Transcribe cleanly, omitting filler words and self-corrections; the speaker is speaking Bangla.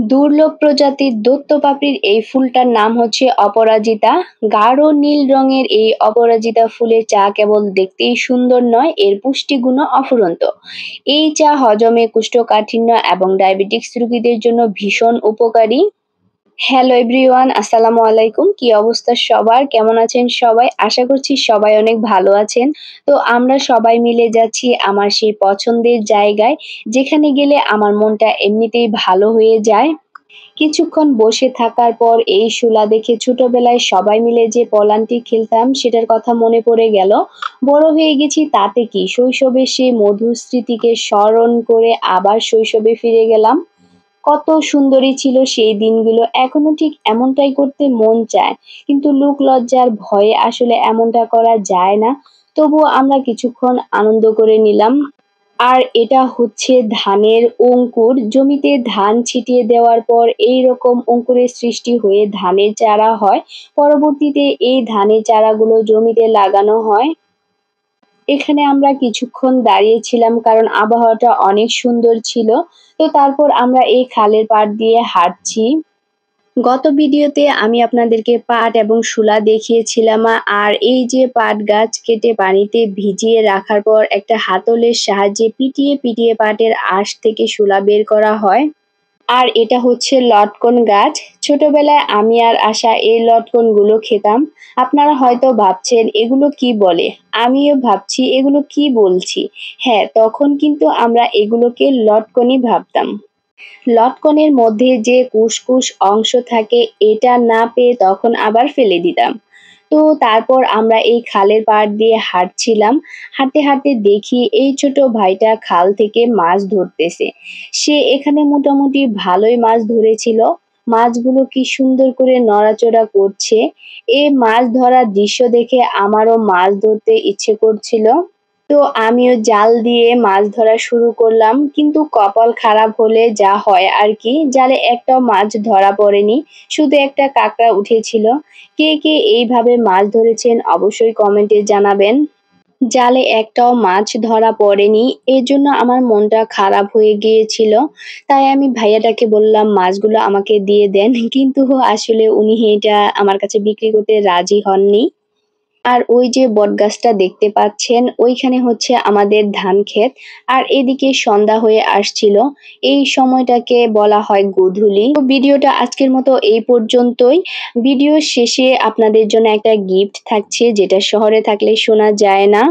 দুর্লভ প্রজাতির দৈত্য পাপড়ির এই ফুলটার নাম হচ্ছে অপরাজিতা। গাঢ় নীল রঙের এই অপরাজিতা ফুলের চা কেবল দেখতেই সুন্দর নয়, এর পুষ্টিগুণও অফুরন্ত। এই চা হজমে, কোষ্ঠকাঠিন্য এবং ডায়াবেটিক্স রোগীদের জন্য ভীষণ উপকারী। হ্যালো এভরিওয়ান, আসসালামু আলাইকুম। কি অবস্থা সবার? কেমন আছেন সবাই? আশা করছি সবাই অনেক ভালো আছেন। তো আমরা সবাই মিলে যাচ্ছি আমার সেই পছন্দের জায়গায়, যেখানে গেলে আমার মনটা এমনিতেই ভালো হয়ে যায়। কিছুক্ষণ বসে থাকার পর এই শোলা দেখে ছোটবেলায় সবাই মিলে যে পলান্তি খেলতাম সেটার কথা মনে পড়ে গেল। বড় হয়ে গেছি তাতে কি, শৈশবের সেই মধুর স্মৃতিকে স্মরণ করে আবার শৈশবে ফিরে গেলাম। কত সুন্দরী ছিল সেই দিনগুলো, এখনো ঠিক এমনটাই করতে মন চায়, কিন্তু লোক লজ্জার ভয়ে আসলে এমনটা করা যায় না। তবুও আমরা কিছুক্ষণ আনন্দ করে নিলাম। আর এটা হচ্ছে ধানের অঙ্কুর। জমিতে ধান ছিটিয়ে দেওয়ার পর এইরকম অঙ্কুরের সৃষ্টি হয়ে ধানের চারা হয়। পরবর্তীতে এই ধানের চারাগুলো জমিতে লাগানো হয়। এখানে আমরা কিছুক্ষণ দাঁড়িয়েছিলাম কারণ আবহাওয়াটা অনেক সুন্দর ছিল। তো তারপর আমরা এই খালের পাড় দিয়ে হাঁটছি। গত ভিডিওতে আমি আপনাদেরকে পাট এবং শূলা দেখিয়েছিলাম, আর এই যে পাট গাছ কেটে পানিতে ভিজিয়ে রাখার পর একটা হাতলের সাহায্যে পিটিয়ে পিটিয়ে পাটের আঁশ থেকে শূলা বের করা হয়। আর এটা হচ্ছে লটকন গাছ। ছোটবেলায় আমি আর আশা এই লটকনগুলো খেতাম। আপনারা হয়তো ভাবছেন এগুলো কি বলে? আমিও ভাবছি এগুলো কি বলছি। হ্যাঁ, তখন কিন্তু আমরা এগুলোকে লটকনই ভাবতাম। লটকনের মধ্যে যে কুসকুস অংশ থাকে এটা না পেয়ে তখন আবার ফেলে দিতাম। তো তারপর আমরা এই খালের পাড় দিয়ে হাঁটছিলাম। হাঁটতে হাঁটতে দেখি এই ছোট ভাইটা খাল থেকে মাছ ধরতেছে। সে এখানে মোটামুটি ভালোই মাছ ধরেছিল। মাছগুলো কি সুন্দর করে নড়াচড়া করছে। এই মাছ ধরার দৃশ্য দেখে আমারও মাছ ধরতে ইচ্ছে করছিল। তো আমিও জাল দিয়ে মাছ ধরা শুরু করলাম, কিন্তু কপাল খারাপ হলে যা হয় আর কি, জালে একটাও মাছ ধরা পড়েনি, শুধু একটা কাঁকড়া উঠেছিল। কে কে এইভাবে মাছ ধরেছেন অবশ্যই কমেন্টে জানাবেন। জালে একটাও মাছ ধরা পড়েনি, এর জন্য আমার মনটা খারাপ হয়ে গিয়েছিল। তাই আমি ভাইয়াটাকে বললাম মাছগুলো আমাকে দিয়ে দেন, কিন্তু আসলে উনি এটা আমার কাছে বিক্রি করতে রাজি হননি। আর ওই যে বটগাছটা দেখতে পাচ্ছেন, ওইখানে হচ্ছে আমাদের ধান ক্ষেত। আর এদিকে সন্ধ্যা হয়ে আসছিল। এই সময়টাকে বলা হয় গোধূলি। তো ভিডিওটা আজকের মতো এই পর্যন্তই। ভিডিও শেষে আপনাদের জন্য একটা গিফট থাকছে, যেটা শহরে থাকলে শোনা যায় না।